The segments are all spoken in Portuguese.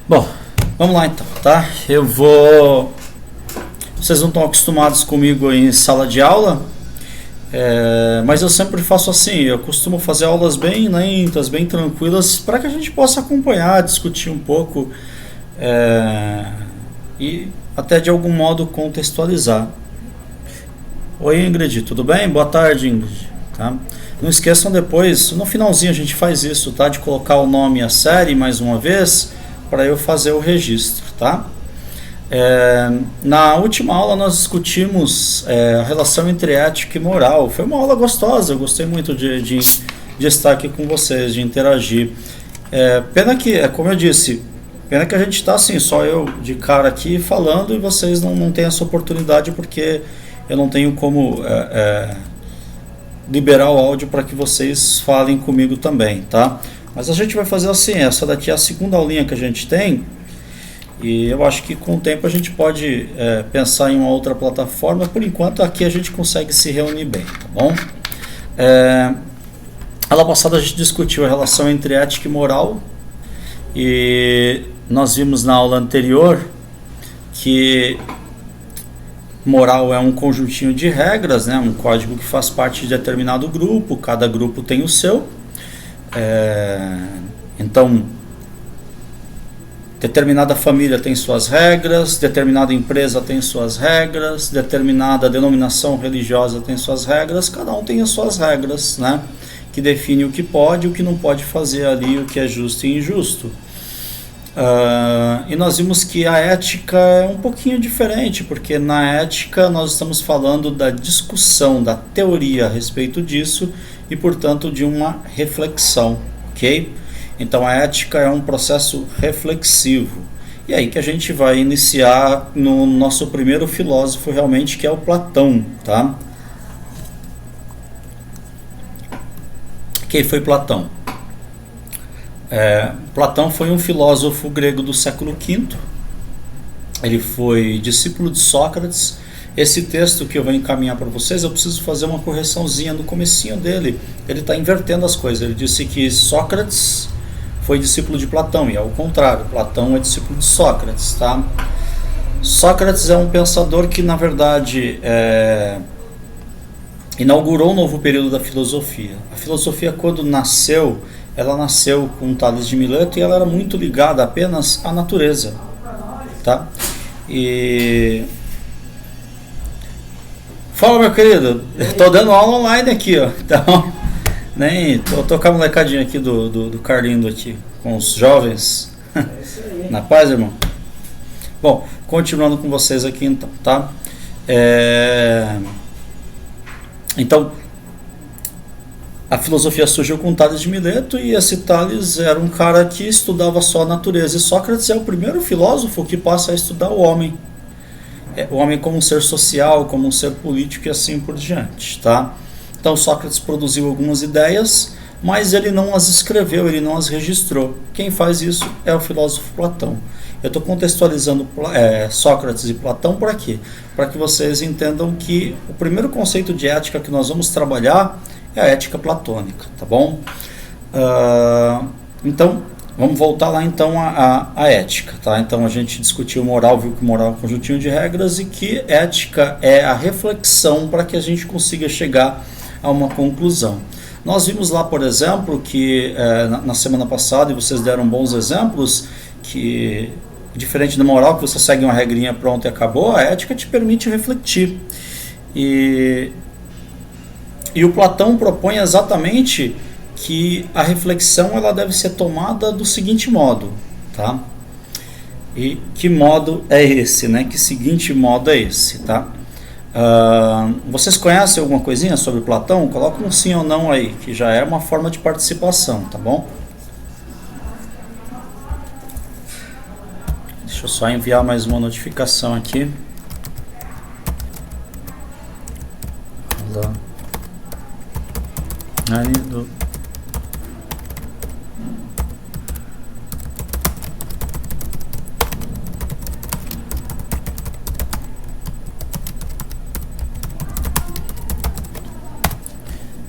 Bom, vamos lá então, tá? Vocês não estão acostumados comigo em sala de aula, mas eu sempre faço assim. Eu costumo fazer aulas bem lentas, bem tranquilas, para que a gente possa acompanhar, discutir um pouco e até de algum modo contextualizar. Oi, Ingrid, tudo bem? Boa tarde, Ingrid. Tá? Não esqueçam depois, no finalzinho a gente faz isso, tá? De colocar o nome e a série mais uma vez, para eu fazer o registro, tá? Na última aula nós discutimos a relação entre ética e moral. Foi uma aula gostosa, eu gostei muito de estar aqui com vocês, de interagir. Pena que, como eu disse, pena que a gente está assim, só eu de cara aqui falando e vocês não têm essa oportunidade, porque eu não tenho como liberar o áudio para que vocês falem comigo também, tá? Mas a gente vai fazer assim, essa daqui é a segunda aulinha que a gente tem, e eu acho que com o tempo a gente pode pensar em uma outra plataforma. Por enquanto aqui a gente consegue se reunir bem, tá bom? Aula passada a gente discutiu a relação entre ética e moral, e nós vimos na aula anterior que moral é um conjuntinho de regras, né? Um código que faz parte de determinado grupo, cada grupo tem o seu. Então, determinada família tem suas regras, determinada empresa tem suas regras, determinada denominação religiosa tem suas regras, cada um tem as suas regras, né? Que define o que pode e o que não pode fazer ali, o que é justo e injusto. E nós vimos que a ética é um pouquinho diferente, porque na ética nós estamos falando da discussão, da teoria a respeito disso e, portanto, de uma reflexão, ok? Então a ética é um processo reflexivo. E aí que a gente vai iniciar no nosso primeiro filósofo realmente, que é o Platão, tá? Quem foi Platão? Platão foi um filósofo grego do século V. Ele foi discípulo de Sócrates. Esse texto que eu vou encaminhar para vocês, eu preciso fazer uma correçãozinha no comecinho dele. Ele está invertendo as coisas. Ele disse que Sócrates foi discípulo de Platão, e é o contrário, Platão é discípulo de Sócrates, tá? Sócrates é um pensador que, na verdade, inaugurou um novo período da filosofia. A filosofia, quando nasceu, ela nasceu com Tales de Mileto, e ela era muito ligada apenas à natureza, tá? E fala, meu querido, estou dando aula online aqui, ó. Então, nem tô com a molecadinha aqui do Carlindo aqui, com os jovens. Na paz, irmão? Bom, continuando com vocês aqui então, tá? Então, a filosofia surgiu com Tales de Mileto, e esse Tales era um cara que estudava só a natureza, e Sócrates é o primeiro filósofo que passa a estudar o homem. O homem como um ser social, como um ser político e assim por diante, tá? Então Sócrates produziu algumas ideias, mas ele não as escreveu, ele não as registrou. Quem faz isso é o filósofo Platão. Eu estou contextualizando Sócrates e Platão por aqui, para que vocês entendam que o primeiro conceito de ética que nós vamos trabalhar é a ética platônica, tá bom? Então, vamos voltar lá então à ética, tá? Então a gente discutiu moral, viu que moral é um conjuntinho de regras, e que ética é a reflexão para que a gente consiga chegar a uma conclusão. Nós vimos lá, por exemplo, que na semana passada, e vocês deram bons exemplos, que diferente da moral, que você segue uma regrinha, pronto e acabou, a ética te permite refletir. E o Platão propõe exatamente que a reflexão ela deve ser tomada do seguinte modo, tá? E que modo é esse, né? Que seguinte modo é esse, tá? Vocês conhecem alguma coisinha sobre Platão? Coloca um sim ou não aí, que já é uma forma de participação, tá bom? Deixa eu só enviar mais uma notificação aqui.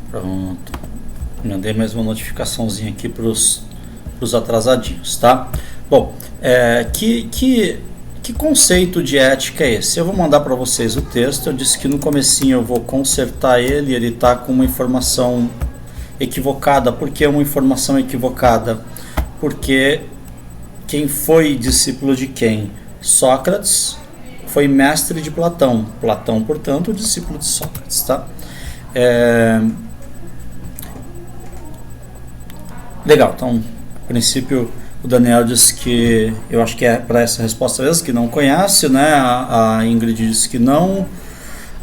Pronto. Mandei mais uma notificaçãozinha aqui para os atrasadinhos, tá? Bom, Que conceito de ética é esse? Eu vou mandar para vocês o texto. Eu disse que no comecinho eu vou consertar ele. Ele está com uma informação equivocada. Por que uma informação equivocada? Porque quem foi discípulo de quem? Sócrates foi mestre de Platão. Platão, portanto, discípulo de Sócrates, tá? Legal, então, a princípio, o Daniel disse que, eu acho que é para essa resposta mesmo, que não conhece, né? A Ingrid disse que não,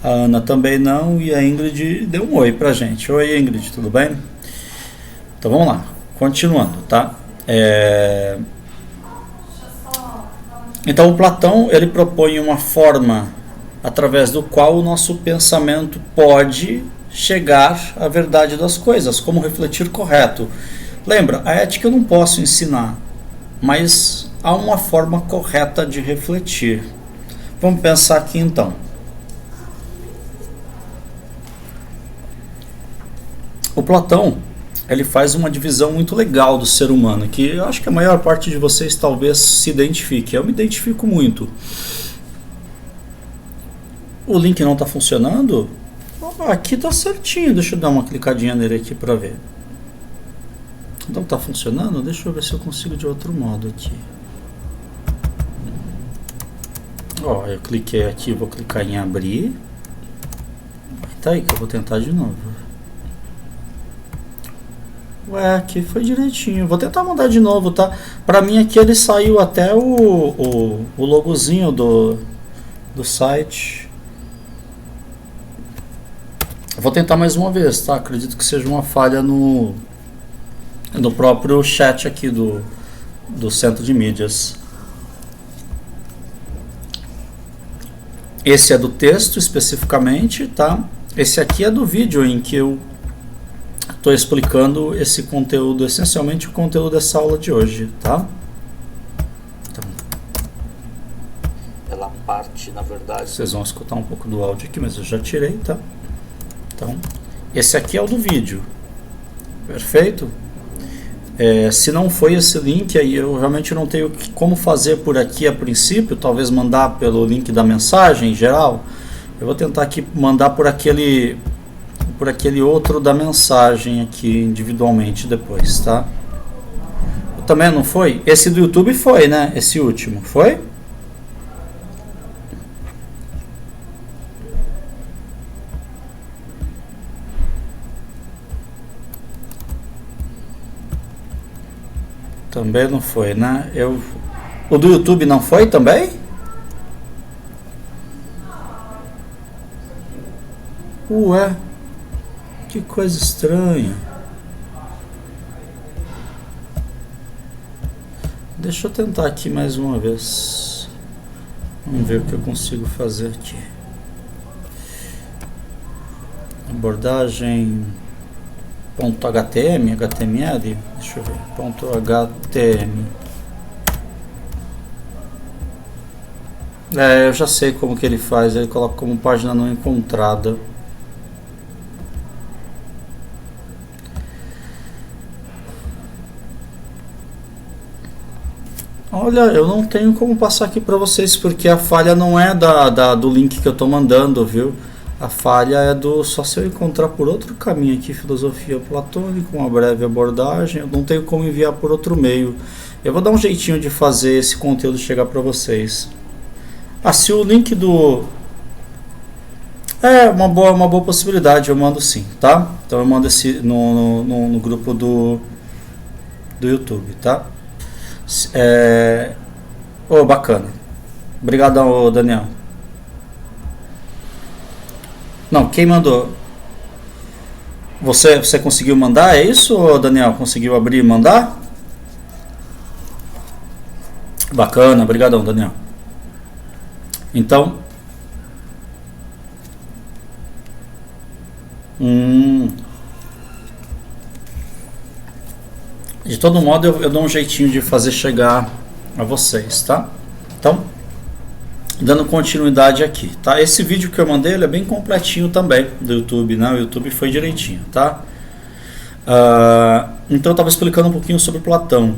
a Ana também não, e a Ingrid deu um oi pra gente. Oi, Ingrid, tudo bem? Então vamos lá, continuando, tá? Então o Platão, ele propõe uma forma através do qual o nosso pensamento pode chegar à verdade das coisas, como refletir correto. Lembra, a ética eu não posso ensinar, mas há uma forma correta de refletir. Vamos pensar aqui então. O Platão, ele faz uma divisão muito legal do ser humano, que eu acho que a maior parte de vocês talvez se identifique. Eu me identifico muito. O link não está funcionando? Aqui está certinho. Deixa eu dar uma clicadinha nele aqui para ver. Então está funcionando? Deixa eu ver se eu consigo de outro modo aqui. Ó, eu cliquei aqui, vou clicar em abrir. Tá aí que eu vou tentar de novo. Ué, aqui foi direitinho. Vou tentar mandar de novo, tá? Pra mim aqui ele saiu até o logozinho do site. Vou tentar mais uma vez, tá? Acredito que seja uma falha no próprio chat aqui do centro de mídias. Esse é do texto especificamente, tá? Esse aqui é do vídeo em que eu estou explicando esse conteúdo, essencialmente o conteúdo dessa aula de hoje, tá? Então, pela parte, na verdade, vocês vão escutar um pouco do áudio aqui, mas eu já tirei, tá? Então, esse aqui é o do vídeo, perfeito? Se não foi esse link, aí eu realmente não tenho como fazer por aqui a princípio, talvez mandar pelo link da mensagem em geral. Eu vou tentar aqui mandar por aquele outro da mensagem aqui individualmente depois, tá? Também não foi? Esse do YouTube foi, né? Esse último, foi? Também não foi, né? O do YouTube não foi também? Ué, que coisa estranha. Deixa eu tentar aqui mais uma vez. Vamos ver o que eu consigo fazer aqui. Abordagem .htm, HTML, deixa eu ver, .htm. Eu já sei como que ele faz, ele coloca como página não encontrada. Olha, eu não tenho como passar aqui para vocês, porque a falha não é do link que eu estou mandando, viu? A falha é só se eu encontrar por outro caminho aqui, filosofia platônica, uma breve abordagem, eu não tenho como enviar por outro meio. Eu vou dar um jeitinho de fazer esse conteúdo chegar para vocês. Se o link do... uma boa possibilidade, eu mando sim, tá? Então eu mando esse no grupo do YouTube, tá? Bacana. Obrigadão, Daniel. Não, quem mandou? Você conseguiu mandar? É isso, Daniel? Conseguiu abrir e mandar? Bacana, obrigadão, Daniel. Então, de todo modo eu dou um jeitinho de fazer chegar a vocês, tá? Então, dando continuidade aqui, tá? Esse vídeo que eu mandei, ele é bem completinho também do YouTube, né? O YouTube foi direitinho, tá? Então eu estava explicando um pouquinho sobre Platão.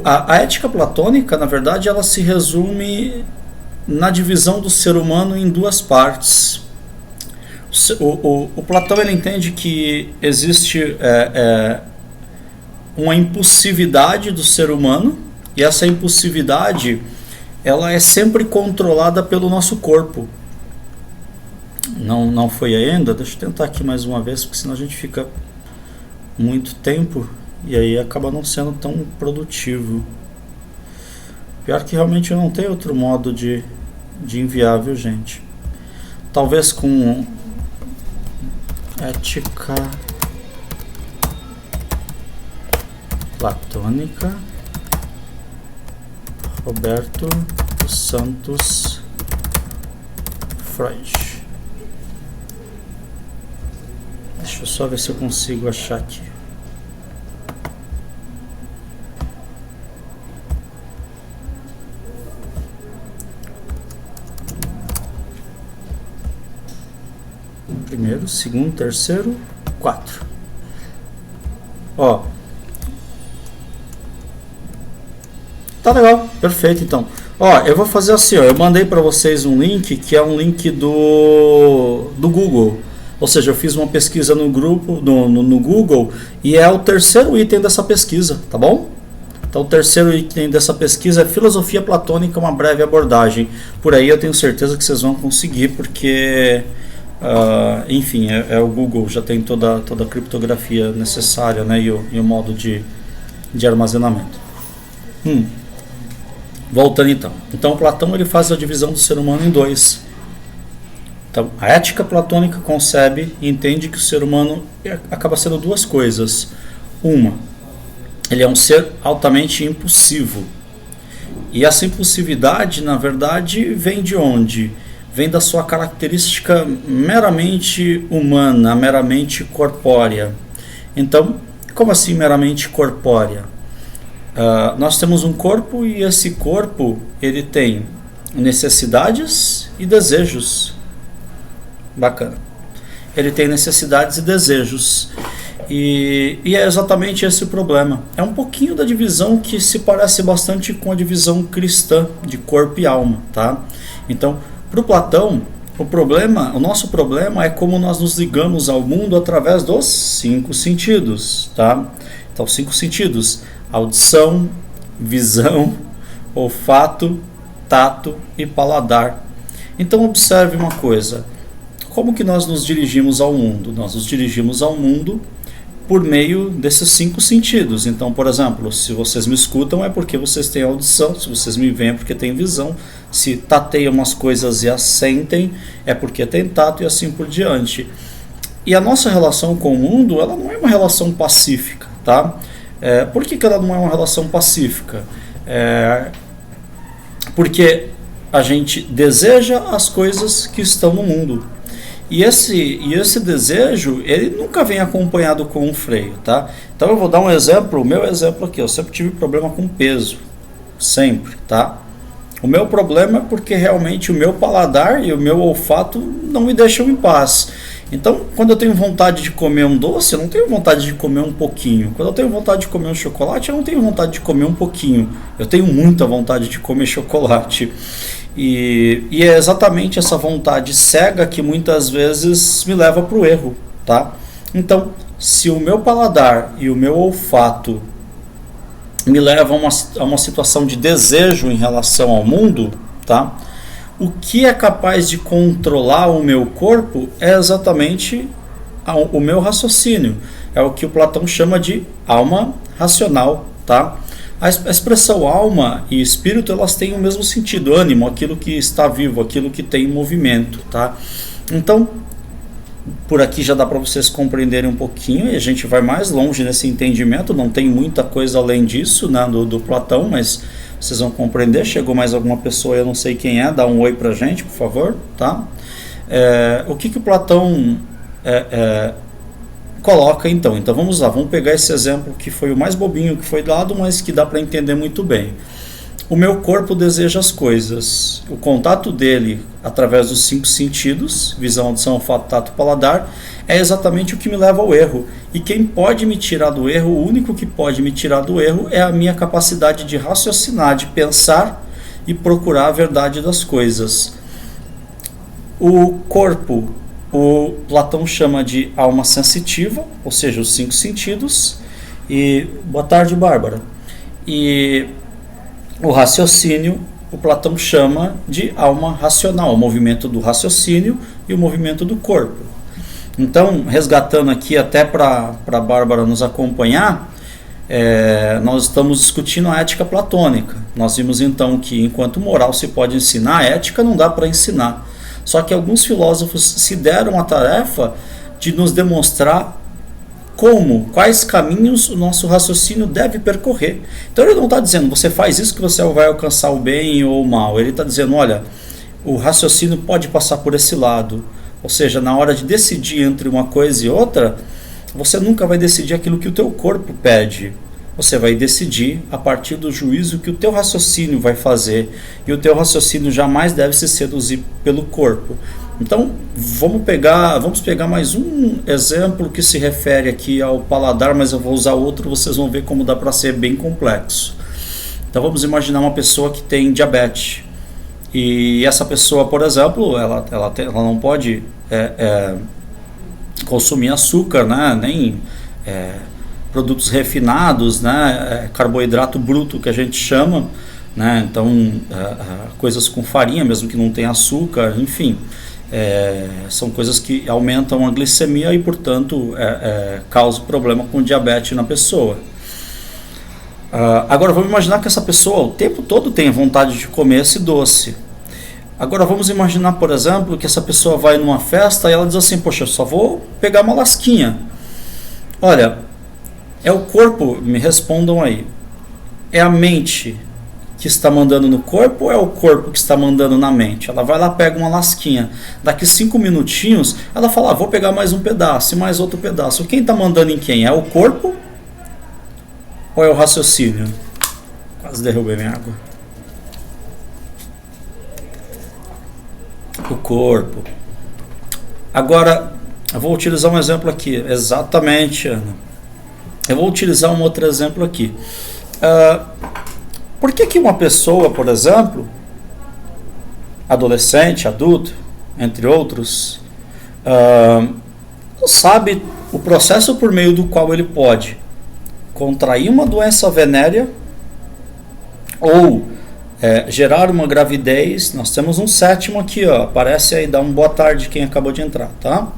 A ética platônica, na verdade, ela se resume na divisão do ser humano em duas partes. O Platão, ele entende que existe uma impulsividade do ser humano, e essa impulsividade ela é sempre controlada pelo nosso corpo. Não foi ainda? Deixa eu tentar aqui mais uma vez, porque senão a gente fica muito tempo e aí acaba não sendo tão produtivo. Pior que realmente eu não tenho outro modo de enviar, viu, gente? Talvez com ética platônica, Roberto dos Santos Freud. Deixa eu só ver se eu consigo achar aqui. Primeiro, segundo, terceiro, 4. Ó. Tá legal, perfeito então. Ó, eu vou fazer assim, ó, eu mandei para vocês um link que é um link do Google. Ou seja, eu fiz uma pesquisa no grupo, no Google, e é o terceiro item dessa pesquisa, tá bom? Então o terceiro item dessa pesquisa é Filosofia Platônica, uma breve abordagem. Por aí eu tenho certeza que vocês vão conseguir, porque enfim, é o Google, já tem toda a criptografia necessária, né, e o modo de armazenamento. Voltando então. Então Platão, ele faz a divisão do ser humano em dois. Então, a ética platônica concebe e entende que o ser humano acaba sendo duas coisas. Uma, ele é um ser altamente impulsivo. E essa impulsividade, na verdade, vem de onde? Vem da sua característica meramente humana, meramente corpórea. Então, como assim meramente corpórea? Nós temos um corpo e esse corpo ele tem necessidades e desejos. Bacana. Ele tem necessidades e desejos. E é exatamente esse o problema. É um pouquinho da divisão que se parece bastante com a divisão cristã de corpo e alma, tá? Então, para o Platão, o nosso problema é como nós nos ligamos ao mundo através dos 5 sentidos, tá? Então, 5 sentidos: audição, visão, olfato, tato e paladar. Então, observe uma coisa. Como que nós nos dirigimos ao mundo? Nós nos dirigimos ao mundo por meio desses 5 sentidos. Então, por exemplo, se vocês me escutam é porque vocês têm audição, se vocês me veem é porque têm visão, se tateiam umas coisas e as sentem é porque tem tato e assim por diante. E a nossa relação com o mundo, ela não é uma relação pacífica, tá? Por que ela não é uma relação pacífica? Porque a gente deseja as coisas que estão no mundo. E esse desejo, ele nunca vem acompanhado com um freio, tá? Então eu vou dar um exemplo, o meu exemplo aqui, eu sempre tive problema com peso, sempre, tá? O meu problema é porque realmente o meu paladar e o meu olfato não me deixam em paz. Então, quando eu tenho vontade de comer um doce, eu não tenho vontade de comer um pouquinho. Quando eu tenho vontade de comer um chocolate, eu não tenho vontade de comer um pouquinho. Eu tenho muita vontade de comer chocolate. E é exatamente essa vontade cega que muitas vezes me leva para o erro, tá? Então, se o meu paladar e o meu olfato me levam a uma situação de desejo em relação ao mundo, tá? O que é capaz de controlar o meu corpo é exatamente o meu raciocínio. É o que o Platão chama de alma racional, tá? A expressão alma e espírito, elas têm o mesmo sentido, ânimo, aquilo que está vivo, aquilo que tem movimento, tá? Então, por aqui já dá para vocês compreenderem um pouquinho, e a gente vai mais longe nesse entendimento, não tem muita coisa além disso, né, do Platão, mas vocês vão compreender. Chegou mais alguma pessoa, eu não sei quem é, dá um oi pra gente, por favor, tá? O que o Platão coloca então? Então vamos lá, vamos pegar esse exemplo que foi o mais bobinho que foi dado, mas que dá para entender muito bem. O meu corpo deseja as coisas. O contato dele, através dos 5 sentidos, visão, audição, olfato, tato, paladar, é exatamente o que me leva ao erro. E quem pode me tirar do erro, o único que pode me tirar do erro é a minha capacidade de raciocinar, de pensar e procurar a verdade das coisas. O corpo, o Platão chama de alma sensitiva, ou seja, os 5 sentidos. E boa tarde, Bárbara. E o raciocínio, o Platão chama de alma racional, o movimento do raciocínio e o movimento do corpo. Então, resgatando aqui até para a Bárbara nos acompanhar, nós estamos discutindo a ética platônica. Nós vimos então que enquanto moral se pode ensinar, a ética não dá para ensinar. Só que alguns filósofos se deram a tarefa de nos demonstrar quais caminhos o nosso raciocínio deve percorrer. Então ele não está dizendo, você faz isso que você vai alcançar o bem ou o mal. Ele está dizendo, olha, o raciocínio pode passar por esse lado. Ou seja, na hora de decidir entre uma coisa e outra, você nunca vai decidir aquilo que o teu corpo pede. Você vai decidir a partir do juízo que o teu raciocínio vai fazer. E o teu raciocínio jamais deve se seduzir pelo corpo. Então, vamos pegar mais um exemplo que se refere aqui ao paladar, mas eu vou usar outro, vocês vão ver como dá para ser bem complexo. Então, vamos imaginar uma pessoa que tem diabetes. E essa pessoa, por exemplo, ela não pode consumir açúcar, né? Nem produtos refinados, né? Carboidrato bruto que a gente chama, né? Então, coisas com farinha, mesmo que não tenha açúcar, enfim. São coisas que aumentam a glicemia e, portanto, causam problema com diabetes na pessoa. Agora vamos imaginar que essa pessoa o tempo todo tem vontade de comer esse doce. Agora vamos imaginar, por exemplo, que essa pessoa vai numa festa e ela diz assim, poxa, eu só vou pegar uma lasquinha. Olha, é o corpo, me respondam aí, é a mente que está mandando no corpo ou é o corpo que está mandando na mente? Ela vai lá, pega uma lasquinha, daqui 5 minutinhos ela fala, vou pegar mais um pedaço e mais outro pedaço. Quem está mandando em quem? É o corpo ou é o raciocínio? Quase derrubei minha água. O corpo. Agora, eu vou utilizar um exemplo aqui. Exatamente, Ana. Eu vou utilizar um outro exemplo aqui. Por que uma pessoa, por exemplo, adolescente, adulto, entre outros, sabe o processo por meio do qual ele pode contrair uma doença venérea ou gerar uma gravidez? Nós temos um sétimo aqui, ó, aparece aí, dá uma boa tarde quem acabou de entrar, tá?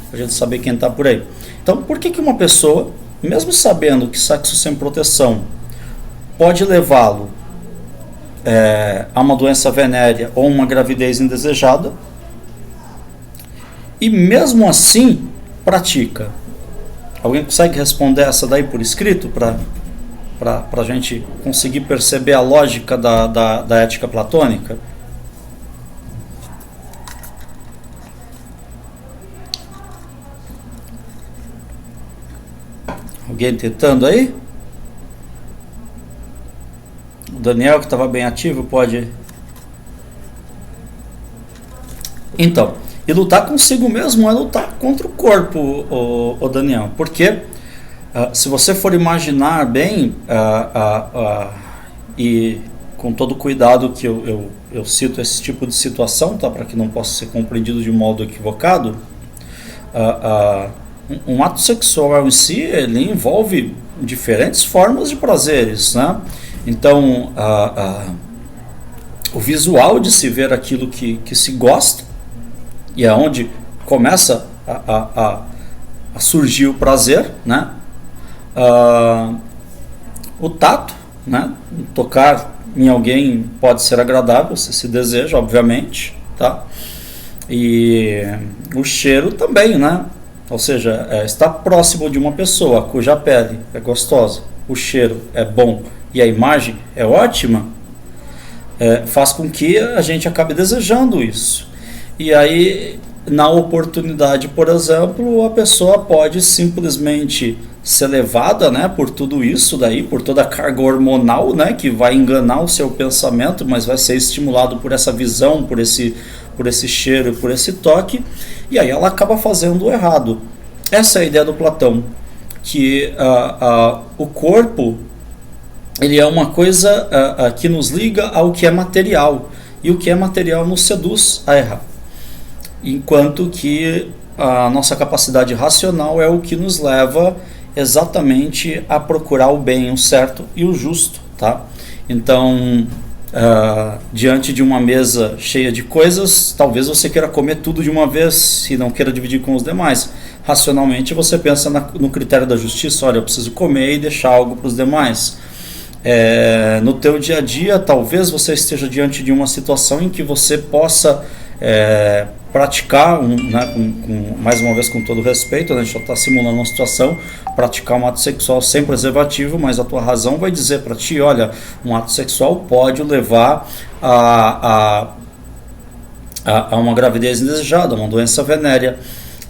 Pra gente saber quem está por aí. Então, por que uma pessoa, mesmo sabendo que sexo sem proteção pode levá-lo a uma doença venérea ou uma gravidez indesejada, e mesmo assim pratica? Alguém consegue responder essa daí por escrito para a gente conseguir perceber a lógica da ética platônica? Alguém tentando aí? O Daniel, que estava bem ativo, pode... Então, e lutar consigo mesmo é lutar contra o corpo, o Daniel. Porque se você for imaginar bem, e com todo cuidado que eu cito esse tipo de situação, tá, para que não possa ser compreendido de modo equivocado, um ato sexual em si, ele envolve diferentes formas de prazeres, né? Então, o visual de se ver aquilo que se gosta, e é onde começa a surgir o prazer, né? O tato, né? Tocar em alguém pode ser agradável, se deseja, obviamente, tá? E o cheiro também, né? Ou seja, estar próximo de uma pessoa cuja pele é gostosa, o cheiro é bom e a imagem é ótima, faz com que a gente acabe desejando isso. E aí, na oportunidade, por exemplo, a pessoa pode simplesmente ser levada, né, por tudo isso daí, por toda a carga hormonal, né, que vai enganar o seu pensamento, mas vai ser estimulado por essa visão, por esse cheiro, por esse toque, e aí ela acaba fazendo o errado. Essa é a ideia do Platão, que o corpo ele é uma coisa que nos liga ao que é material, e o que é material nos seduz a errar, enquanto que a nossa capacidade racional é o que nos leva exatamente a procurar o bem, o certo e o justo, tá? Então, diante de uma mesa cheia de coisas, talvez você queira comer tudo de uma vez e não queira dividir com os demais. Racionalmente você pensa no critério da justiça, olha, eu preciso comer e deixar algo para os demais. No teu dia a dia, talvez você esteja diante de uma situação em que você possa praticar, mais uma vez com todo respeito, a gente só está simulando uma situação, praticar um ato sexual sem preservativo, mas a tua razão vai dizer para ti, olha, um ato sexual pode levar a uma gravidez indesejada, uma doença venérea.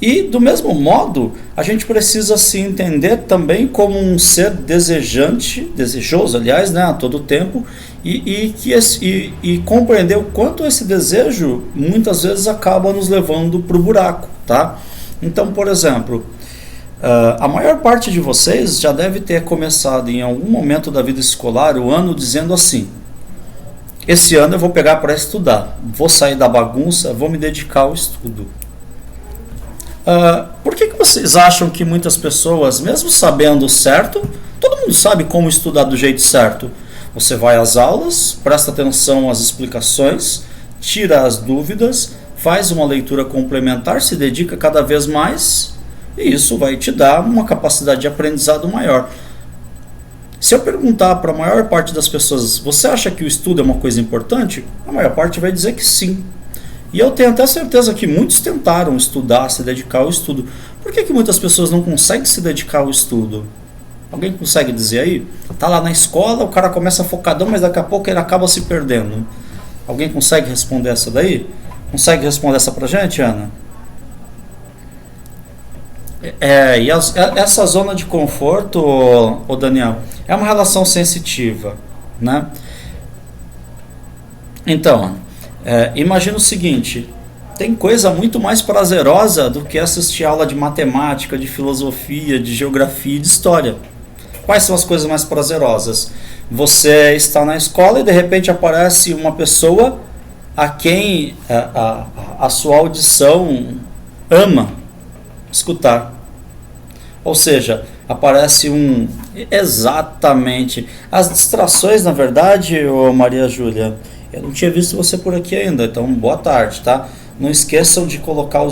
E do mesmo modo, a gente precisa se entender também como um ser desejoso, aliás, né, a todo tempo, e compreender o quanto esse desejo muitas vezes acaba nos levando para o buraco, tá? Então, por exemplo, a maior parte de vocês já deve ter começado em algum momento da vida escolar o ano dizendo assim: esse ano eu vou pegar para estudar, vou sair da bagunça, vou me dedicar ao estudo. Por que vocês acham que muitas pessoas, mesmo sabendo o certo, todo mundo sabe como estudar do jeito certo? Você vai às aulas, presta atenção às explicações, tira as dúvidas, faz uma leitura complementar, se dedica cada vez mais, e isso vai te dar uma capacidade de aprendizado maior. Se eu perguntar para a maior parte das pessoas, você acha que o estudo é uma coisa importante? A maior parte vai dizer que sim. E eu tenho até certeza que muitos tentaram estudar, se dedicar ao estudo. Por que muitas pessoas não conseguem se dedicar ao estudo? Alguém consegue dizer aí? Tá lá na escola, o cara começa focadão, mas daqui a pouco ele acaba se perdendo. Alguém consegue responder essa daí? Consegue responder essa pra gente, Ana? E essa zona de conforto, ô Daniel, é uma relação sensitiva, né? Então, imagina o seguinte: tem coisa muito mais prazerosa do que assistir aula de matemática, de filosofia, de geografia e de história. Quais são as coisas mais prazerosas? Você está na escola e de repente aparece uma pessoa a quem a sua audição ama escutar. Ou seja, aparece exatamente. As distrações, na verdade, ô Maria Júlia, eu não tinha visto você por aqui ainda, então boa tarde, tá? Não esqueçam de colocar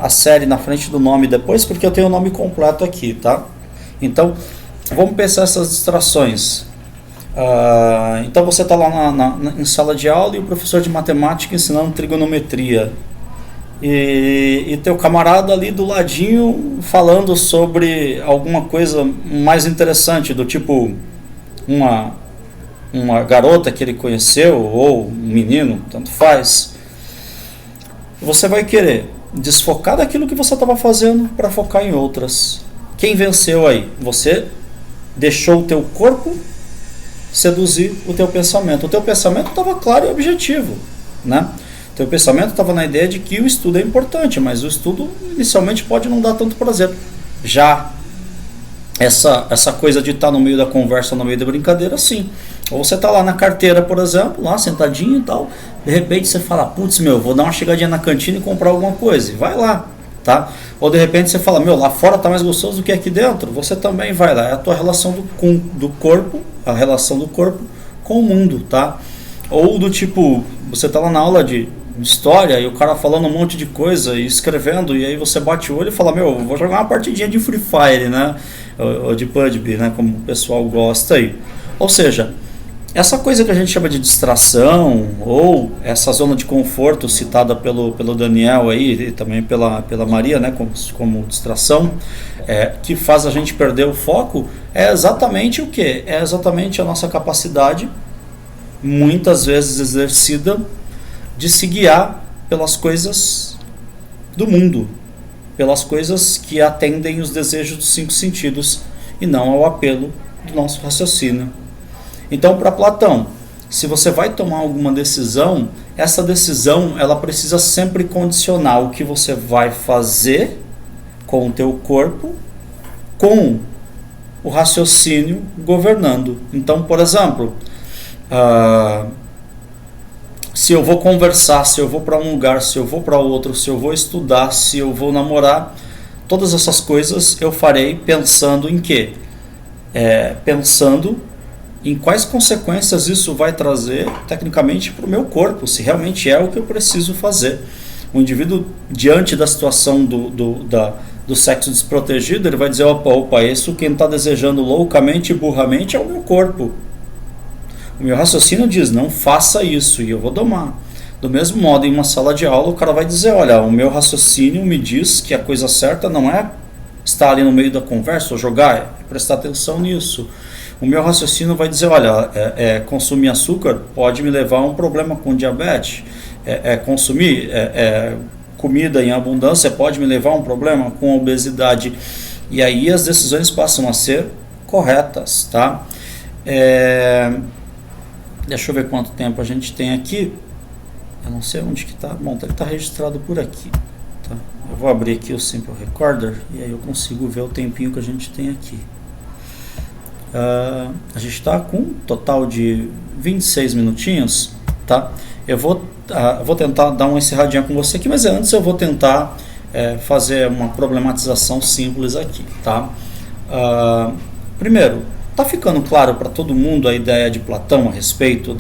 a série na frente do nome depois, porque eu tenho o nome completo aqui, tá? Então, vamos pensar essas distrações. Então você está lá em sala de aula e o professor de matemática ensinando trigonometria. E teu camarada ali do ladinho falando sobre alguma coisa mais interessante, do tipo uma garota que ele conheceu, ou um menino, tanto faz. Você vai querer desfocar daquilo que você estava fazendo para focar em outras. Quem venceu aí? Você deixou o teu corpo seduzir o teu pensamento. O teu pensamento estava claro e objetivo, né? O teu pensamento estava na ideia de que o estudo é importante, mas o estudo inicialmente pode não dar tanto prazer. Já essa coisa de estar no meio da conversa, no meio da brincadeira, sim. Ou você está lá na carteira, por exemplo, lá sentadinho e tal, de repente você fala, putz, vou dar uma chegadinha na cantina e comprar alguma coisa, e vai lá, tá? Ou de repente você fala, lá fora tá mais gostoso do que aqui dentro, você também vai lá. É a tua relação do corpo, a relação do corpo com o mundo, tá? Ou do tipo, você tá lá na aula de história e o cara falando um monte de coisa e escrevendo, e aí você bate o olho e fala, vou jogar uma partidinha de Free Fire, né? Ou de PUBG, né? Como o pessoal gosta aí. Ou seja, essa coisa que a gente chama de distração, ou essa zona de conforto citada pelo Daniel aí, e também pela Maria, né, como distração, que faz a gente perder o foco, é exatamente o quê? É exatamente a nossa capacidade, muitas vezes exercida, de se guiar pelas coisas do mundo, pelas coisas que atendem os desejos dos 5 sentidos e não ao apelo do nosso raciocínio. Então, para Platão, se você vai tomar alguma decisão, essa decisão ela precisa sempre condicionar o que você vai fazer com o teu corpo, com o raciocínio governando. Então, por exemplo, se eu vou conversar, se eu vou para um lugar, se eu vou para outro, se eu vou estudar, se eu vou namorar, todas essas coisas eu farei pensando em quê? Pensando em quais consequências isso vai trazer tecnicamente para o meu corpo, se realmente é o que eu preciso fazer. O indivíduo, diante da situação do sexo desprotegido, ele vai dizer, opa, isso quem está desejando loucamente e burramente é o meu corpo. O meu raciocínio diz, não faça isso, e eu vou domar. Do mesmo modo, em uma sala de aula, o cara vai dizer, olha, o meu raciocínio me diz que a coisa certa não é estar ali no meio da conversa ou jogar, é prestar atenção nisso. O meu raciocínio vai dizer, olha, consumir açúcar pode me levar a um problema com diabetes. Consumir comida em abundância pode me levar a um problema com obesidade. E aí as decisões passam a ser corretas, tá? Deixa eu ver quanto tempo a gente tem aqui. Eu não sei onde que está. Bom, ele está registrado por aqui. Tá? Eu vou abrir aqui o Simple Recorder e aí eu consigo ver o tempinho que a gente tem aqui. A gente está com um total de 26 minutinhos, tá? Eu vou tentar dar uma encerradinha com você aqui, mas antes eu vou tentar fazer uma problematização simples aqui, tá? Primeiro, tá ficando claro para todo mundo a ideia de Platão a respeito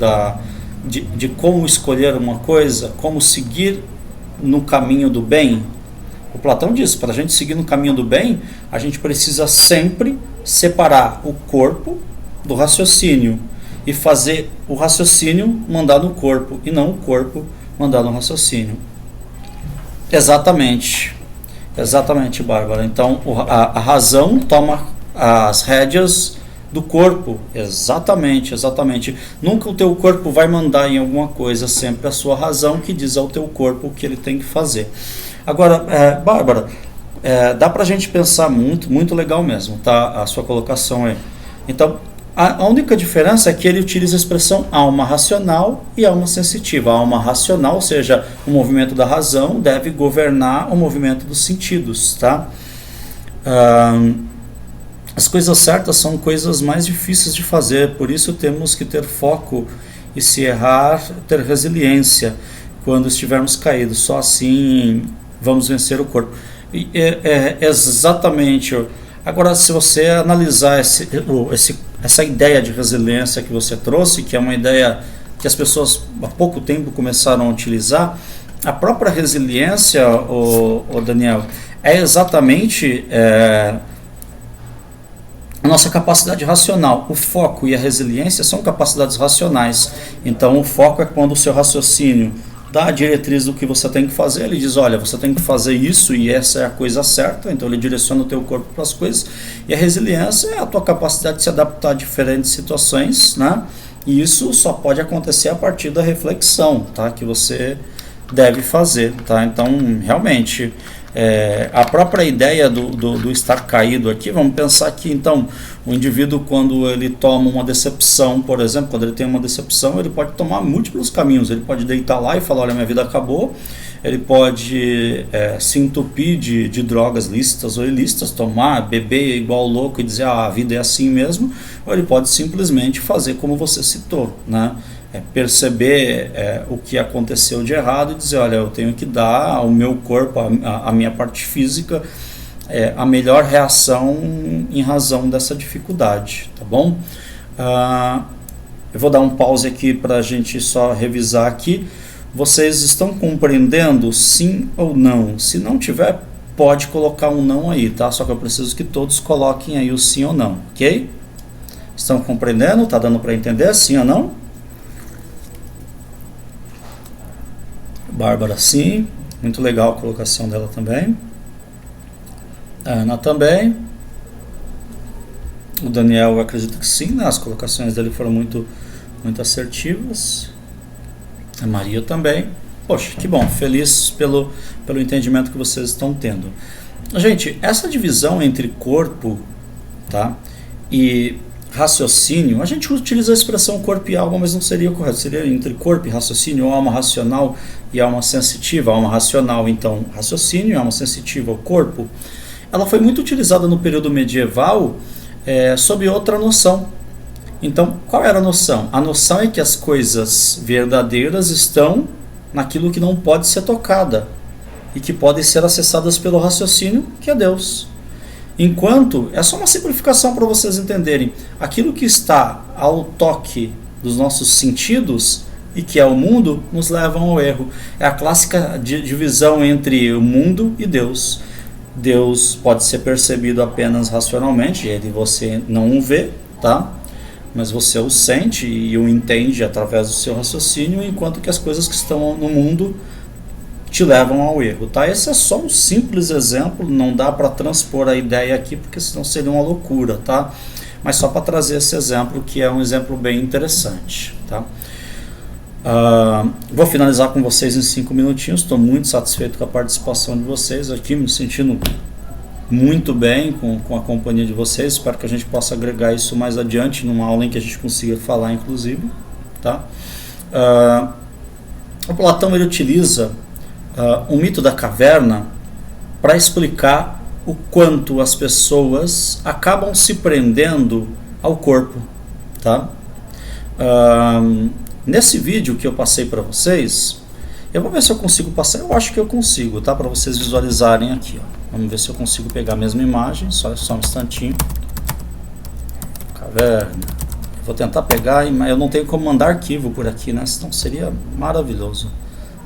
de como escolher uma coisa, como seguir no caminho do bem? O Platão diz, para a gente seguir no caminho do bem, a gente precisa sempre separar o corpo do raciocínio e fazer o raciocínio mandar no corpo e não o corpo mandar no raciocínio. Exatamente, Bárbara. Então a razão toma as rédeas do corpo. Exatamente. Nunca o teu corpo vai mandar em alguma coisa, sempre a sua razão que diz ao teu corpo o que ele tem que fazer. Agora, Bárbara, dá pra gente pensar muito legal mesmo, tá? A sua colocação aí. Então, a única diferença é que ele utiliza a expressão alma racional e alma sensitiva. A alma racional, ou seja, o movimento da razão, deve governar o movimento dos sentidos, tá? As coisas certas são coisas mais difíceis de fazer, por isso temos que ter foco e, se errar, ter resiliência quando estivermos caídos. Só assim vamos vencer o corpo. Exatamente. Agora, se você analisar essa ideia de resiliência que você trouxe, que é uma ideia que as pessoas há pouco tempo começaram a utilizar, a própria resiliência, Daniel, é exatamente a nossa capacidade racional. O foco e a resiliência são capacidades racionais. Então, o foco é quando o seu raciocínio dá a diretriz do que você tem que fazer, ele diz, olha, você tem que fazer isso e essa é a coisa certa, então ele direciona o teu corpo para as coisas. E a resiliência é a tua capacidade de se adaptar a diferentes situações, né? E isso só pode acontecer a partir da reflexão, tá? Que você deve fazer, tá? Então, realmente, a própria ideia do estar caído aqui, vamos pensar que, então, o indivíduo, quando ele toma uma decepção, por exemplo, quando ele tem uma decepção, ele pode tomar múltiplos caminhos. Ele pode deitar lá e falar, olha, minha vida acabou. Ele pode se entupir de drogas lícitas ou ilícitas, beber igual louco e dizer, a vida é assim mesmo. Ou ele pode simplesmente fazer como você citou, né? Perceber o que aconteceu de errado e dizer, olha, eu tenho que dar ao meu corpo, a minha parte física, a melhor reação em razão dessa dificuldade, tá bom? Eu vou dar um pause aqui para a gente só revisar aqui. Vocês estão compreendendo sim ou não? Se não tiver, pode colocar um não aí, tá? Só que eu preciso que todos coloquem aí o sim ou não, ok? Estão compreendendo? Tá dando para entender? Sim ou não? Bárbara, sim. Muito legal a colocação dela também. A Ana também. O Daniel, eu acredito que sim, né? As colocações dele foram muito assertivas. A Maria também. Poxa, que bom. Feliz pelo entendimento que vocês estão tendo. Gente, essa divisão entre corpo, tá, e raciocínio, a gente utiliza a expressão corpo e alma, mas não seria correto. Seria entre corpo e raciocínio, ou alma racional e alma sensitiva. Alma racional, então, raciocínio, alma sensitiva, o corpo. ela foi muito utilizada no período medieval sob outra noção. Então, qual era a noção? A noção é que as coisas verdadeiras estão naquilo que não pode ser tocada e que podem ser acessadas pelo raciocínio, que é Deus. Enquanto, é só uma simplificação para vocês entenderem, aquilo que está ao toque dos nossos sentidos e que é o mundo, nos levam ao erro. É a clássica divisão entre o mundo e Deus. Deus pode ser percebido apenas racionalmente, ele você não o vê, tá? Mas você o sente e o entende através do seu raciocínio, enquanto que as coisas que estão no mundo te levam ao erro, tá? Esse é só um simples exemplo, não dá para transpor a ideia aqui, porque senão seria uma loucura, tá? Mas só para trazer esse exemplo, que é um exemplo bem interessante, tá? Vou finalizar com vocês em 5 minutinhos. Estou muito satisfeito com a participação de vocês aqui, me sentindo muito bem com a companhia de vocês. Espero que a gente possa agregar isso mais adiante numa aula em que a gente consiga falar, inclusive, tá? O Platão, ele utiliza o mito da caverna para explicar o quanto as pessoas acabam se prendendo ao corpo, tá? Nesse vídeo que eu passei para vocês, eu vou ver se eu consigo passar. Eu acho que eu consigo, tá? Para vocês visualizarem aqui, ó. Vamos ver se eu consigo pegar a mesma imagem, só um instantinho. Caverna. Eu vou tentar pegar, eu não tenho como mandar arquivo por aqui, né? Senão seria maravilhoso.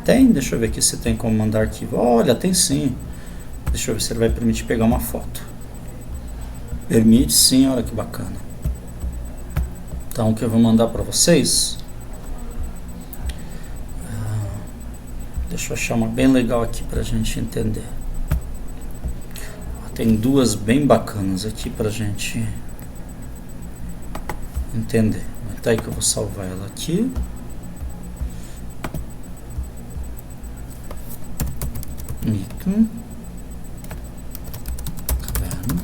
Tem? Deixa eu ver aqui se tem como mandar arquivo. Olha, tem sim. Deixa eu ver se ele vai permitir pegar uma foto. Permite sim, olha que bacana. Então o que eu vou mandar para vocês... Deixa eu achar uma bem legal aqui para a gente entender. Tem duas bem bacanas aqui para a gente entender. Até aí que eu vou salvar ela aqui. Mito. Caverna.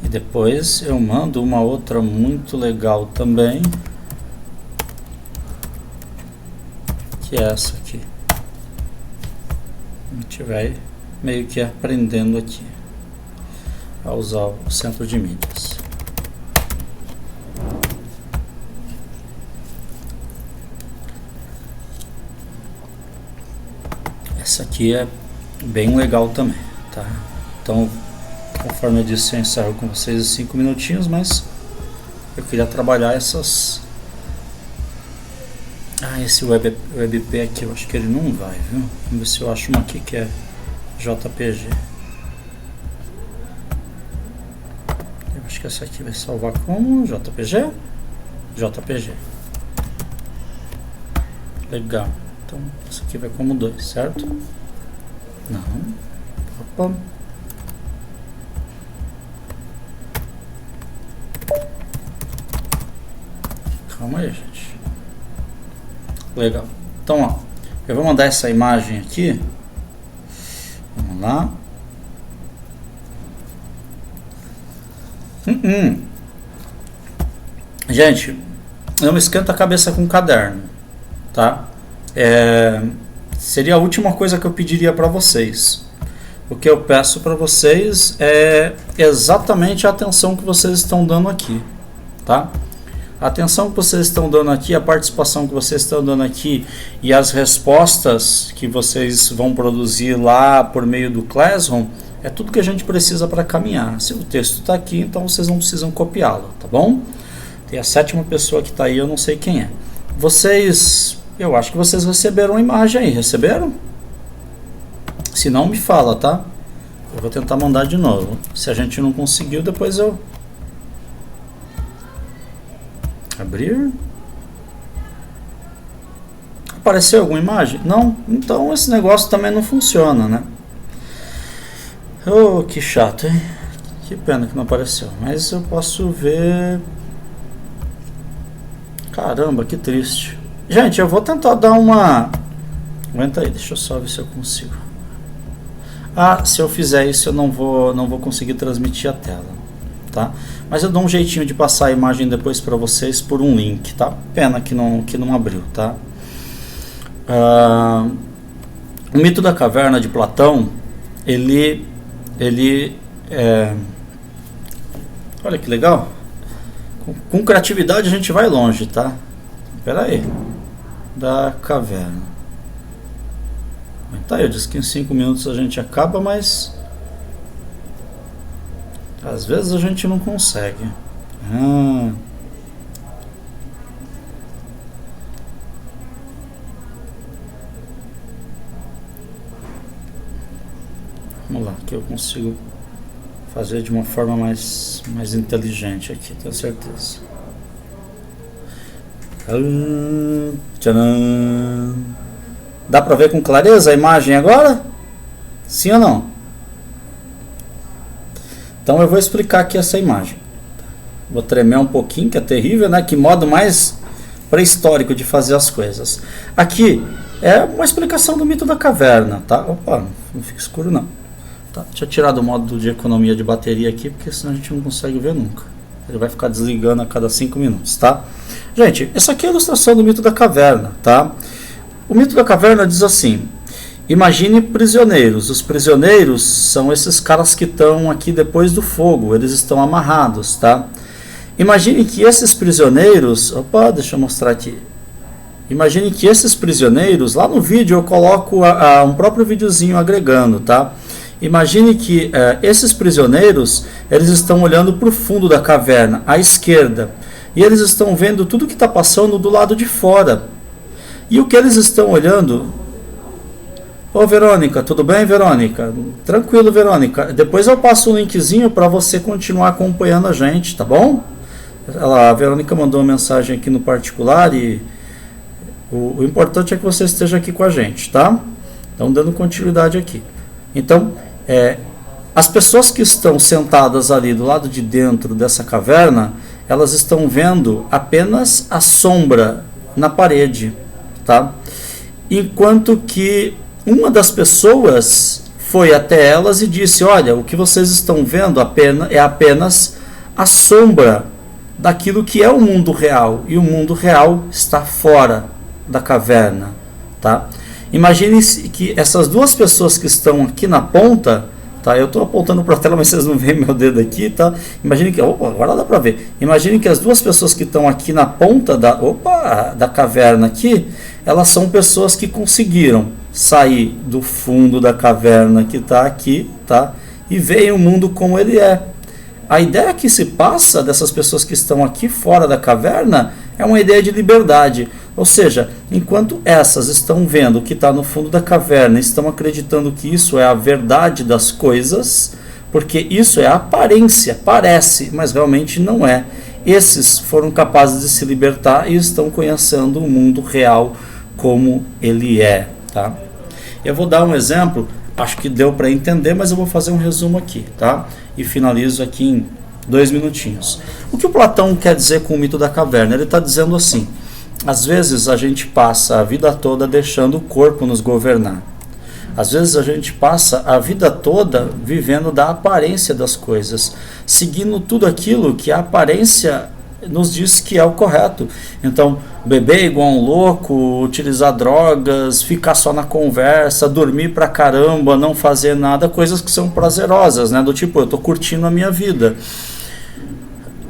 E depois eu mando uma outra muito legal também. Que é essa aqui. A gente vai meio que aprendendo aqui a usar o centro de mídias. Essa aqui é bem legal também, tá? Então, conforme eu disse, eu encerro com vocês em 5 minutinhos, mas eu queria trabalhar essas... esse WebP aqui, eu acho que ele não vai, viu? Vamos ver se eu acho uma aqui que é JPG. Eu acho que essa aqui vai salvar como JPG? JPG. Legal. Então, essa aqui vai como 2, certo? Não. Opa. Calma aí, gente. Legal. Então, ó, eu vou mandar essa imagem aqui. Vamos lá. Gente, não esquenta a cabeça com caderno, tá? Seria a última coisa que eu pediria para vocês. O que eu peço para vocês é exatamente a atenção que vocês estão dando aqui, tá? A atenção que vocês estão dando aqui, a participação que vocês estão dando aqui e as respostas que vocês vão produzir lá por meio do Classroom é tudo que a gente precisa para caminhar. Se o texto está aqui, então vocês não precisam copiá-lo, tá bom? Tem a 7ª pessoa que está aí, eu não sei quem é. Vocês, eu acho que vocês receberam a imagem aí, receberam? Se não, me fala, tá? Eu vou tentar mandar de novo. Se a gente não conseguiu, depois eu... Abrir. Apareceu alguma imagem? Não? Então esse negócio também não funciona, né? Oh, que chato, hein? Que pena que não apareceu. Mas eu posso ver... Caramba, que triste. Gente, eu vou tentar dar uma... Aguenta aí, deixa eu só ver se eu consigo. Se eu fizer isso eu não vou conseguir transmitir a tela, tá? Mas eu dou um jeitinho de passar a imagem depois para vocês por um link, tá? Pena que não abriu, tá? O mito da caverna de Platão, ele ele olha que legal, com criatividade a gente vai longe, tá? Espera aí, da caverna. Tá, eu disse que em 5 minutos a gente acaba, mas às vezes a gente não consegue. Vamos lá, que eu consigo fazer de uma forma mais inteligente aqui, tenho certeza. Tcharam. Dá pra ver com clareza a imagem agora? Sim ou não? Então eu vou explicar aqui essa imagem. Vou tremer um pouquinho, que é terrível, né? Que modo mais pré-histórico de fazer as coisas. Aqui é uma explicação do mito da caverna, tá? Opa, não fica escuro não. Tá, deixa eu tirar do modo de economia de bateria aqui, porque senão a gente não consegue ver nunca. Ele vai ficar desligando a cada 5 minutos, tá? Gente, essa aqui é a ilustração do mito da caverna, tá? O mito da caverna diz assim: imagine prisioneiros. Os prisioneiros são esses caras que estão aqui depois do fogo, eles estão amarrados, tá? Imagine que esses prisioneiros... Opa, deixa eu mostrar aqui. Imagine que esses prisioneiros... Lá no vídeo eu coloco um próprio videozinho agregando, tá? Imagine que esses prisioneiros, eles estão olhando para o fundo da caverna, à esquerda. E eles estão vendo tudo que está passando do lado de fora. E o que eles estão olhando... Ô Verônica, tudo bem, Verônica? Tranquilo, Verônica. Depois eu passo um linkzinho para você continuar acompanhando a gente, tá bom? A Verônica mandou uma mensagem aqui no particular e o importante é que você esteja aqui com a gente, tá? Então, dando continuidade aqui. Então, as pessoas que estão sentadas ali do lado de dentro dessa caverna, elas estão vendo apenas a sombra na parede, tá? Enquanto que uma das pessoas foi até elas e disse: olha, o que vocês estão vendo é apenas a sombra daquilo que é o mundo real, e o mundo real está fora da caverna, tá? Imagine que essas duas pessoas que estão aqui na ponta, tá? Eu estou apontando para a tela, mas vocês não veem meu dedo aqui, tá? Imagine que, agora dá para ver. Imagine que as duas pessoas que estão aqui na ponta da caverna aqui, elas são pessoas que conseguiram sair do fundo da caverna que está aqui, tá? E veem o mundo como ele é. A ideia que se passa dessas pessoas que estão aqui fora da caverna é uma ideia de liberdade. Ou seja, enquanto essas estão vendo o que está no fundo da caverna, estão acreditando que isso é a verdade das coisas, porque isso é a aparência, parece, mas realmente não é. Esses foram capazes de se libertar e estão conhecendo o mundo real como ele é, tá? Eu vou dar um exemplo, acho que deu para entender, mas eu vou fazer um resumo aqui, tá? E finalizo aqui em 2 minutinhos. O que o Platão quer dizer com o mito da caverna? Ele está dizendo assim: às vezes a gente passa a vida toda deixando o corpo nos governar. Às vezes a gente passa a vida toda vivendo da aparência das coisas, seguindo tudo aquilo que a aparência nos diz que é o correto. Então, beber igual um louco, utilizar drogas, ficar só na conversa, dormir pra caramba, não fazer nada, coisas que são prazerosas, né? Do tipo, eu tô curtindo a minha vida.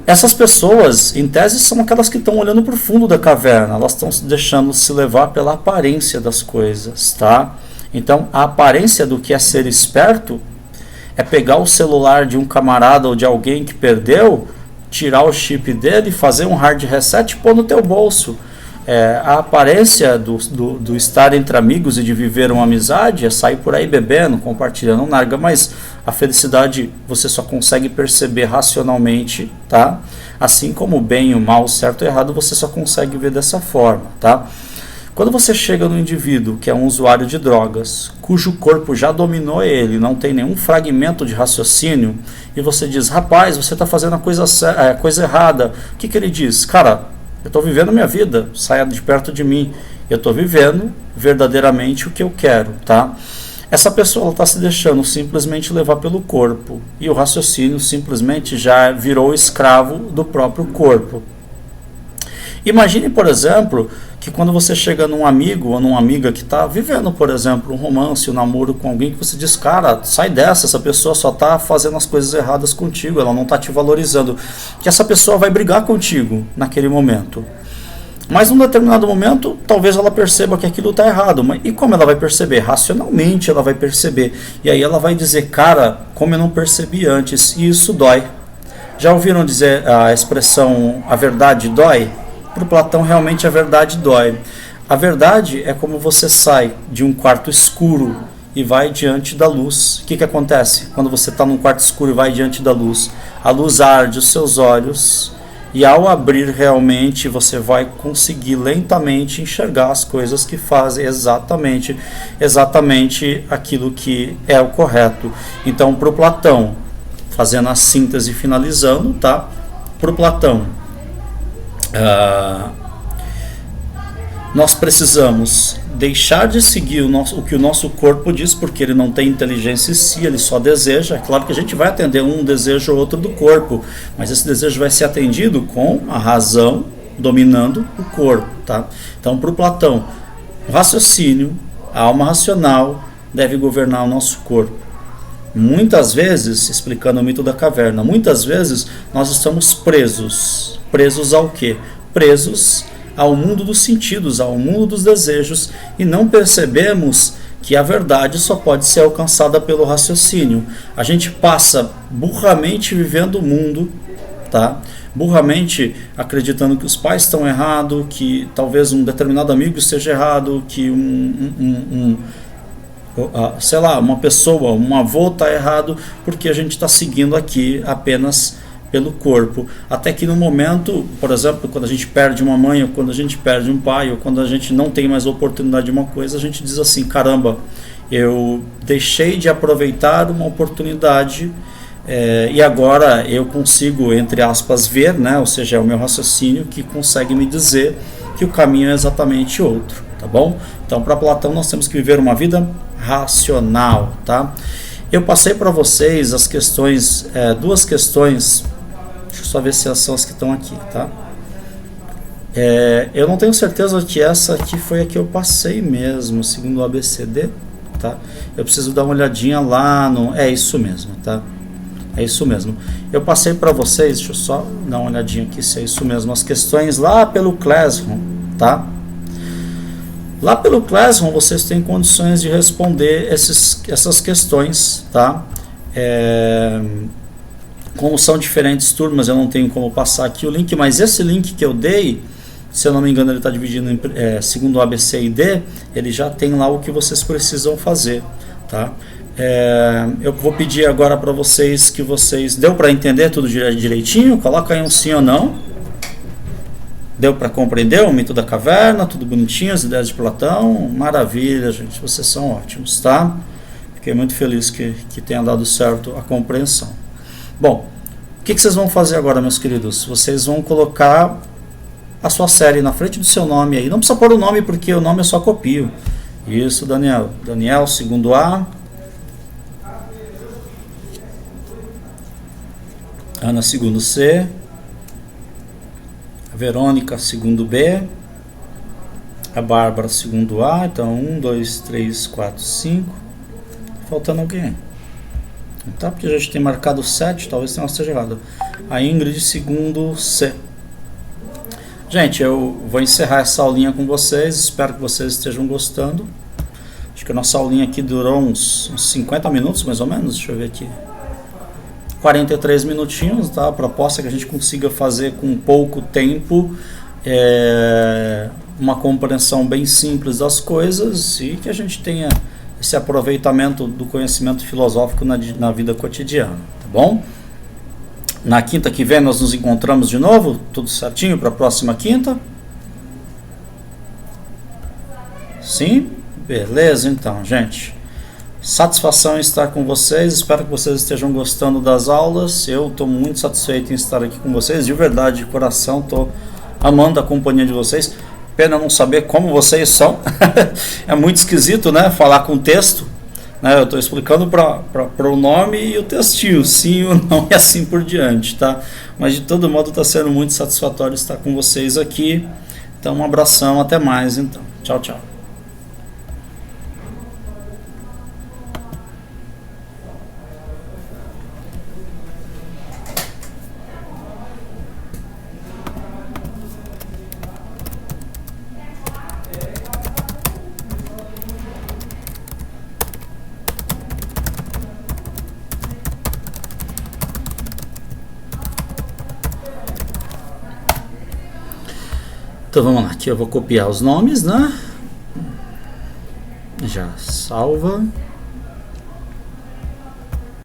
Essas pessoas, em tese, são aquelas que estão olhando para o fundo da caverna, elas estão deixando se levar pela aparência das coisas, tá? Então, a aparência do que é ser esperto é pegar o celular de um camarada ou de alguém que perdeu, tirar o chip dele, fazer um hard reset e pôr no teu bolso. A aparência do estar entre amigos e de viver uma amizade é sair por aí bebendo, compartilhando narga, mas a felicidade você só consegue perceber racionalmente, tá? Assim como o bem e o mal, o certo e o errado, você só consegue ver dessa forma, tá? Quando você chega no indivíduo que é um usuário de drogas, cujo corpo já dominou ele, não tem nenhum fragmento de raciocínio, e você diz: rapaz, você está fazendo a coisa errada. O que ele diz? Cara, eu estou vivendo a minha vida, saia de perto de mim. Eu estou vivendo verdadeiramente o que eu quero, tá? Essa pessoa está se deixando simplesmente levar pelo corpo, e o raciocínio simplesmente já virou escravo do próprio corpo. Imagine, por exemplo, que quando você chega num amigo ou numa amiga que está vivendo, por exemplo, um romance, um namoro com alguém, que você diz, cara, sai dessa, essa pessoa só está fazendo as coisas erradas contigo, ela não está te valorizando, que essa pessoa vai brigar contigo naquele momento. Mas num determinado momento, talvez ela perceba que aquilo está errado. E como ela vai perceber? Racionalmente ela vai perceber. E aí ela vai dizer, cara, como eu não percebi antes, e isso dói. Já ouviram dizer a expressão, a verdade dói? Para o Platão, realmente a verdade dói. A verdade é como você sai de um quarto escuro e vai diante da luz. O que acontece quando você está num quarto escuro e vai diante da luz? A luz arde os seus olhos e ao abrir realmente você vai conseguir lentamente enxergar as coisas que fazem exatamente aquilo que é o correto. Então, para o Platão, fazendo a síntese e finalizando, tá? Para o Platão, nós precisamos deixar de seguir o que o nosso corpo diz, porque ele não tem inteligência em si, ele só deseja. É claro que a gente vai atender um desejo ou outro do corpo, mas esse desejo vai ser atendido com a razão dominando o corpo, tá? Então, para o Platão, o raciocínio, a alma racional deve governar o nosso corpo. Muitas vezes, explicando o mito da caverna, muitas vezes nós estamos presos. Presos ao quê? Presos ao mundo dos sentidos, ao mundo dos desejos, e não percebemos que a verdade só pode ser alcançada pelo raciocínio. A gente passa burramente vivendo o mundo, tá? Burramente acreditando que os pais estão errados, que talvez um determinado amigo esteja errado, que sei lá, uma pessoa, um avô está errado, porque a gente está seguindo aqui apenas pelo corpo, até que no momento, por exemplo, quando a gente perde uma mãe, ou quando a gente perde um pai, ou quando a gente não tem mais oportunidade de uma coisa, a gente diz assim, caramba, eu deixei de aproveitar uma oportunidade e agora eu consigo, entre aspas, ver, né? Ou seja, é o meu raciocínio que consegue me dizer que o caminho é exatamente outro, tá bom? Então, para Platão, nós temos que viver uma vida racional, tá? Eu passei para vocês as questões, duas questões. Deixa eu só ver se são as que estão aqui, tá? Eu não tenho certeza que essa aqui foi a que eu passei mesmo, segundo o ABCD, tá? Eu preciso dar uma olhadinha lá no... É isso mesmo, tá? É isso mesmo. Eu passei para vocês, deixa eu só dar uma olhadinha aqui se é isso mesmo, as questões lá pelo Classroom, tá? Lá pelo Classroom vocês têm condições de responder essas questões, tá? Como são diferentes turmas, eu não tenho como passar aqui o link, mas esse link que eu dei, se eu não me engano, ele está dividido em, segundo o ABC e D, ele já tem lá o que vocês precisam fazer, tá? Eu vou pedir agora para vocês que vocês... Deu para entender tudo direitinho? Coloca aí um sim ou não. Deu para compreender o mito da caverna? Tudo bonitinho, as ideias de Platão? Maravilha, gente, vocês são ótimos, tá? Fiquei muito feliz que tenha dado certo a compreensão. Bom, o que vocês vão fazer agora, meus queridos? Vocês vão colocar a sua série na frente do seu nome aí. Não precisa pôr o nome, porque o nome eu só copio. Isso, Daniel. Daniel, segundo A. Ana, segundo C. A Verônica, segundo B. A Bárbara, segundo A. Então, 1, 2, 3, 4, 5. Faltando alguém. Não tá, porque a gente tem marcado 7, talvez tenha esteja errado. A Ingrid, segundo C. Gente, eu vou encerrar essa aulinha com vocês. Espero que vocês estejam gostando. Acho que a nossa aulinha aqui durou uns 50 minutos, mais ou menos. Deixa eu ver aqui. 43 minutinhos, tá? A proposta é que a gente consiga fazer com pouco tempo uma compreensão bem simples das coisas e que a gente tenha esse aproveitamento do conhecimento filosófico na vida cotidiana, tá bom? Na quinta que vem nós nos encontramos de novo, tudo certinho para a próxima quinta? Sim? Beleza então, gente. Satisfação em estar com vocês, espero que vocês estejam gostando das aulas. Eu estou muito satisfeito em estar aqui com vocês, de verdade, de coração, estou amando a companhia de vocês. Pena não saber como vocês são. É muito esquisito, né, falar com texto, né? Eu estou explicando para o nome e o textinho, sim ou não e assim por diante, tá? Mas de todo modo está sendo muito satisfatório estar com vocês aqui. Então um abração, até mais então. Tchau, tchau. Então vamos lá, aqui eu vou copiar os nomes, né? Já salva.